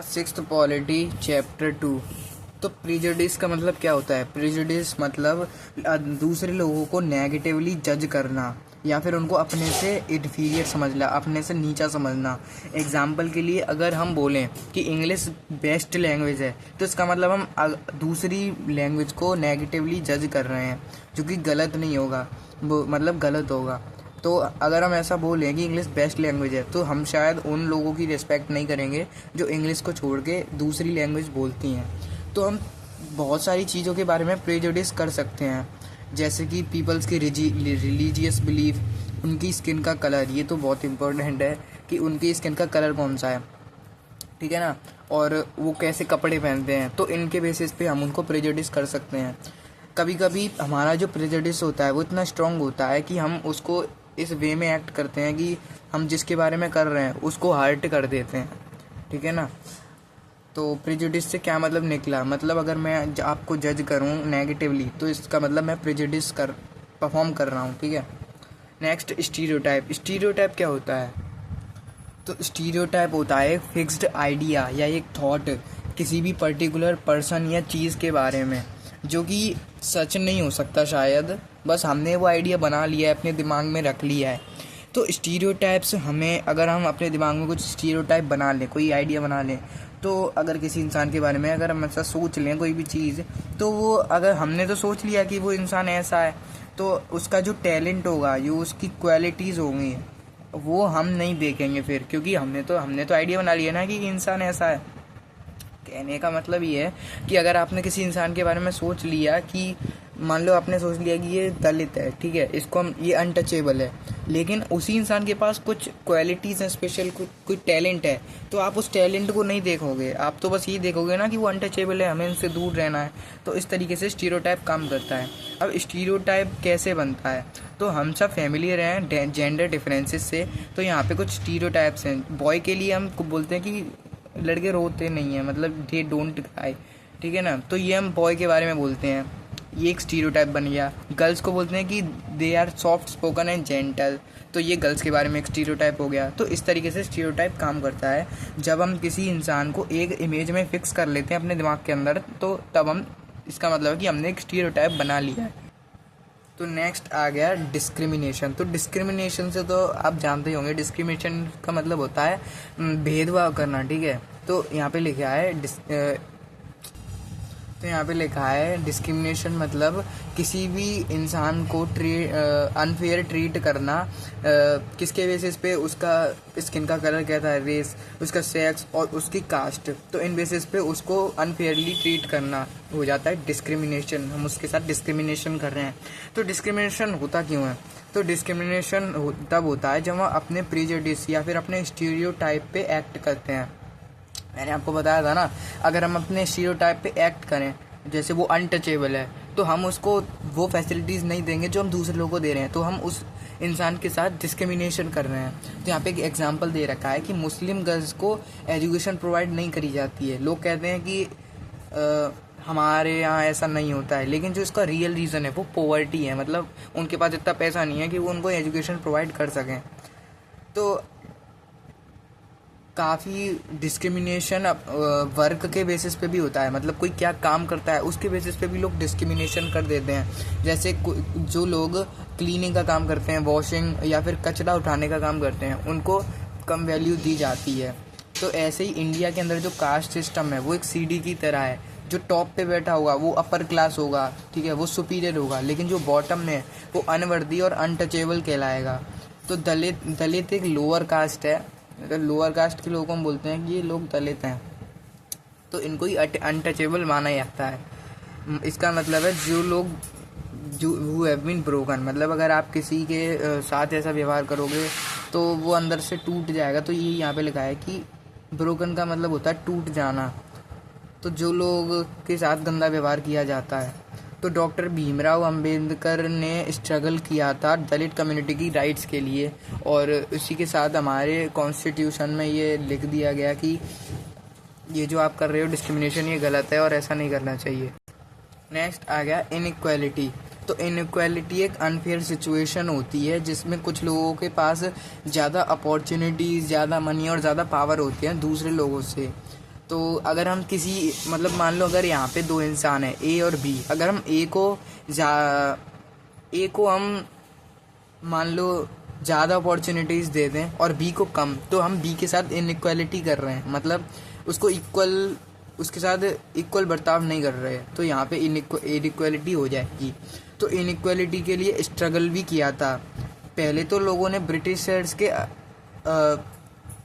Sixth polity chapter 2। तो prejudice का मतलब क्या होता है? प्रिजुडिस मतलब दूसरे लोगों को नेगेटिवली जज करना या फिर उनको अपने से इन्फीरियर समझना, अपने से नीचा समझना। एग्जाम्पल के लिए अगर हम बोलें कि इंग्लिश बेस्ट लैंग्वेज है, तो इसका मतलब हम दूसरी लैंग्वेज को नेगेटिवली जज कर रहे हैं, जो कि गलत नहीं होगा, वो मतलब गलत होगा। तो अगर हम ऐसा बोलें कि इंग्लिश बेस्ट लैंग्वेज है, तो हम शायद उन लोगों की रिस्पेक्ट नहीं करेंगे जो इंग्लिश को छोड़ के दूसरी लैंग्वेज बोलती हैं। तो हम बहुत सारी चीज़ों के बारे में प्रेजुडिस कर सकते हैं, जैसे कि पीपल्स की रिलीजियस बिलीफ, उनकी स्किन का कलर। ये तो बहुत इम्पोर्टेंट है कि उनकी स्किन का कलर कौन सा है, ठीक है ना, और वो कैसे कपड़े पहनते हैं। तो इनके बेसिस पे हम उनको प्रेजुडिस कर सकते हैं। कभी कभी हमारा जो प्रेजुडिस होता है वो इतना स्ट्रांग होता है कि हम उसको इस वे में एक्ट करते हैं कि हम जिसके बारे में कर रहे हैं उसको हर्ट कर देते हैं, ठीक है ना। तो प्रेजुडिस से क्या मतलब निकला? मतलब अगर मैं आपको जज करूं नेगेटिवली, तो इसका मतलब मैं प्रेजुडिस परफॉर्म कर रहा हूं, ठीक है। Next, stereotype. स्टीरियोटाइप क्या होता है? तो स्टीरियोटाइप होता है एक फिक्स्ड आइडिया या एक थॉट किसी भी पर्टिकुलर पर्सन या चीज़ के बारे में, जो कि सच नहीं हो सकता शायद, बस हमने वो आइडिया बना लिया है, अपने दिमाग में रख लिया है। तो स्टीरियोटाइप्स हमें, अगर हम अपने दिमाग में कुछ स्टीरियोटाइप बना लें, कोई आइडिया बना लें, तो अगर किसी इंसान के बारे में अगर हम ऐसा सोच लें कोई भी चीज़, तो वो, अगर हमने तो सोच लिया कि वो इंसान ऐसा है, तो उसका जो टैलेंट होगा, जो उसकी क्वालिटीज़ होंगी, वो हम नहीं देखेंगे फिर, क्योंकि हमने तो आइडिया बना लिया ना कि इंसान ऐसा है। कहने का मतलब ये है कि अगर आपने किसी इंसान के बारे में सोच लिया कि, मान लो आपने सोच लिया कि ये दलित है, ठीक है, इसको हम, ये अनटचेबल है, लेकिन उसी इंसान के पास कुछ क्वालिटीज़ हैं स्पेशल, कोई टैलेंट है, तो आप उस टैलेंट को नहीं देखोगे, आप तो बस ये देखोगे ना कि वो अनटचेबल है, हमें उनसे दूर रहना है। तो इस तरीके से स्टीरियोटाइप काम करता है। अब स्टीरियोटाइप कैसे बनता है? तो हम सब फैमिलियर हैं जेंडर डिफरेंसेस से। तो यहाँ पे कुछ स्टीरियोटाइप्स हैं। बॉय के लिए हम बोलते हैं कि लड़के रोते नहीं हैं, मतलब दे डोंट क्राई, ठीक है ना, तो ये हम बॉय के बारे में बोलते हैं, ये एक स्टीरियोटाइप बन गया। गर्ल्स को बोलते हैं कि they are soft spoken and gentle, तो ये गर्ल्स के बारे में एक स्टीरियोटाइप हो गया। तो इस तरीके से स्टीरियोटाइप काम करता है। जब हम किसी इंसान को एक इमेज में फिक्स कर लेते हैं अपने दिमाग के अंदर, तो तब हम, इसका मतलब है कि हमने एक स्टीरियोटाइप बना लिया है। तो नेक्स्ट आ गया डिस्क्रिमिनेशन। तो डिस्क्रिमिनेशन से तो आप जानते ही होंगे, डिस्क्रिमिनेशन का मतलब होता है भेदभाव करना, ठीक है। तो यहाँ पे लिखा है डिस्क्रिमिनेशन मतलब किसी भी इंसान को अनफेयर ट्रीट करना, किसके बेसिस पे? उसका स्किन का कलर कहता है, रेस, उसका सेक्स और उसकी कास्ट। तो इन बेसिस पे उसको अनफेयरली ट्रीट करना हो जाता है डिस्क्रिमिनेशन। हम उसके साथ डिस्क्रिमिनेशन कर रहे हैं। तो डिस्क्रिमिनेशन होता क्यों है? तो डिस्क्रिमिनेशन तब होता है जब हम अपने प्रेजुडिस या फिर अपने स्टीरियोटाइप पे एक्ट करते हैं। मैंने आपको बताया था ना, अगर हम अपने स्टीरियोटाइप पे एक्ट करें, जैसे वो अनटचेबल है, तो हम उसको वो फैसिलिटीज़ नहीं देंगे जो हम दूसरे लोगों को दे रहे हैं, तो हम उस इंसान के साथ डिस्क्रिमिनेशन कर रहे हैं। तो यहाँ पे एक एग्जांपल दे रखा है कि मुस्लिम गर्ल्स को एजुकेशन प्रोवाइड नहीं करी जाती है। लोग कहते हैं कि हमारे यहाँ ऐसा नहीं होता है, लेकिन जो इसका रियल रीज़न है वो पॉवर्टी है, मतलब उनके पास इतना पैसा नहीं है कि वो उनको एजुकेशन प्रोवाइड कर सकें। तो काफ़ी डिस्क्रिमिनेशन वर्क के बेसिस पे भी होता है, मतलब कोई क्या काम करता है उसके बेसिस पे भी लोग डिस्क्रिमिनेशन कर देते हैं। जैसे जो लोग क्लीनिंग का काम करते हैं, वॉशिंग या फिर कचरा उठाने का काम करते हैं, उनको कम वैल्यू दी जाती है। तो ऐसे ही इंडिया के अंदर जो कास्ट सिस्टम है वो एक सीढ़ी की तरह है। जो टॉप पे बैठा होगा वो अपर क्लास होगा, ठीक है, वो सुपीरियर होगा, लेकिन जो बॉटम में है वो अनवर्दी और अनटचेबल कहलाएगा। तो दलित एक लोअर कास्ट है। अगर लोअर कास्ट के लोगों को हम बोलते हैं कि ये लोग दलित हैं, तो इनको ही अनटचेबल माना जाता है। इसका मतलब है जो लोग जो हु हैव बीन ब्रोकन, मतलब अगर आप किसी के साथ ऐसा व्यवहार करोगे तो वो अंदर से टूट जाएगा। तो ये यहाँ पे लिखा है कि ब्रोकन का मतलब होता है टूट जाना। तो जो लोग के साथ गंदा व्यवहार किया जाता है। तो डॉक्टर भीमराव अंबेडकर ने स्ट्रगल किया था दलित कम्युनिटी की राइट्स के लिए, और इसी के साथ हमारे कॉन्स्टिट्यूशन में ये लिख दिया गया कि ये जो आप कर रहे हो डिस्क्रिमिनेशन, ये गलत है और ऐसा नहीं करना चाहिए। नेक्स्ट आ गया इनइक्वालिटी। तो इनइक्वालिटी एक अनफेयर सिचुएशन होती है जिसमें कुछ लोगों के पास ज़्यादा अपॉर्चुनिटीज़, ज़्यादा मनी और ज़्यादा पावर होती है दूसरे लोगों से। तो अगर हम किसी मतलब मान लो अगर यहाँ पे दो इंसान है ए और बी, अगर हम ए को हम मान लो ज़्यादा अपॉर्चुनिटीज़ दे दें और बी को कम, तो हम बी के साथ इनइक्वालिटी कर रहे हैं, मतलब उसके साथ इक्वल बर्ताव नहीं कर रहे, तो यहाँ पे इनइक्वालिटी हो जाएगी। तो इनइक्वालिटी के लिए स्ट्रगल भी किया था। पहले तो लोगों ने ब्रिटिशर्स के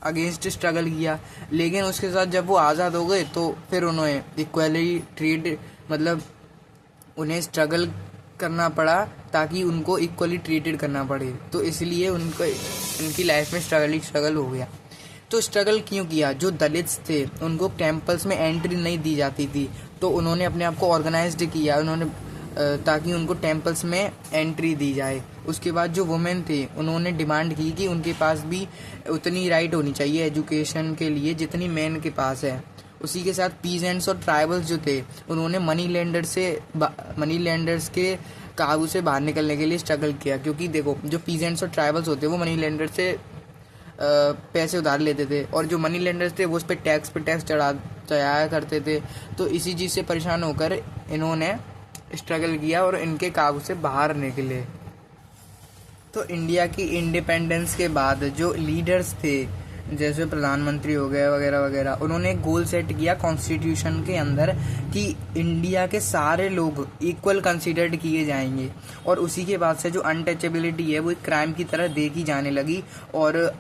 अगेंस्ट स्ट्रगल किया, लेकिन उसके साथ जब वो आज़ाद हो गए तो फिर उन्होंने इक्वली ट्रीट मतलब उन्हें स्ट्रगल करना पड़ा ताकि उनको इक्वली ट्रीटेड करना पड़े, तो इसलिए उनकी लाइफ में स्ट्रगल हो गया। तो स्ट्रगल क्यों किया? जो दलित्स थे उनको टेम्पल्स में एंट्री नहीं दी जाती थी, तो उन्होंने अपने आप को ऑर्गेनाइज्ड किया ताकि उनको टेम्पल्स में एंट्री दी जाए। उसके बाद जो वुमेन थे उन्होंने डिमांड की कि उनके पास भी उतनी राइट होनी चाहिए एजुकेशन के लिए जितनी मैन के पास है। उसी के साथ पीजेंट्स और ट्राइबल्स जो थे उन्होंने मनी लेंडर्स के काबू से बाहर निकलने के लिए स्ट्रगल किया, क्योंकि देखो जो पीजेंट्स और ट्राइबल्स होते वो मनी लेंडर से पैसे उधार लेते थे, और जो मनी लेंडर्स थे वो उस पर टैक्स चढ़ाया करते थे। तो इसी चीज़ से परेशान होकर इन्होंने स्ट्रगल किया और इनके काबू से बाहर निकले। तो इंडिया की इंडिपेंडेंस के बाद जो लीडर्स थे जैसे प्रधानमंत्री हो गए वगैरह वगैरह, उन्होंने एक गोल सेट किया कॉन्स्टिट्यूशन के अंदर कि इंडिया के सारे लोग इक्वल कंसीडर्ड किए जाएंगे, और उसी के बाद से जो अनटचेबिलिटी है वो एक क्राइम की तरह देखी जाने लगी और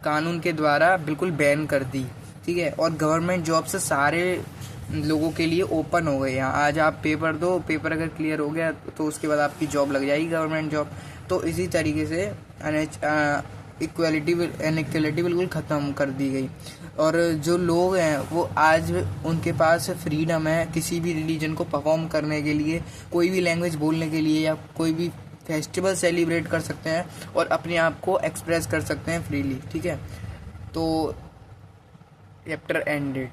कानून के द्वारा बिल्कुल बैन कर दी। ठीक है, और गवर्नमेंट जॉब से सारे लोगों के लिए ओपन हो गए। यहाँ आज आप पेपर दो, पेपर अगर क्लियर हो गया तो उसके बाद आपकी जॉब लग जाएगी, गवर्नमेंट जॉब। तो इसी तरीके से इनइक्वालिटी बिल्कुल ख़त्म कर दी गई, और जो लोग हैं वो आज उनके पास फ्रीडम है किसी भी रिलीजन को परफॉर्म करने के लिए, कोई भी लैंग्वेज बोलने के लिए, या कोई भी फेस्टिवल सेलिब्रेट कर सकते हैं और अपने आप को एक्सप्रेस कर सकते हैं फ्रीली। ठीक है, तो चैप्टर एंडेड।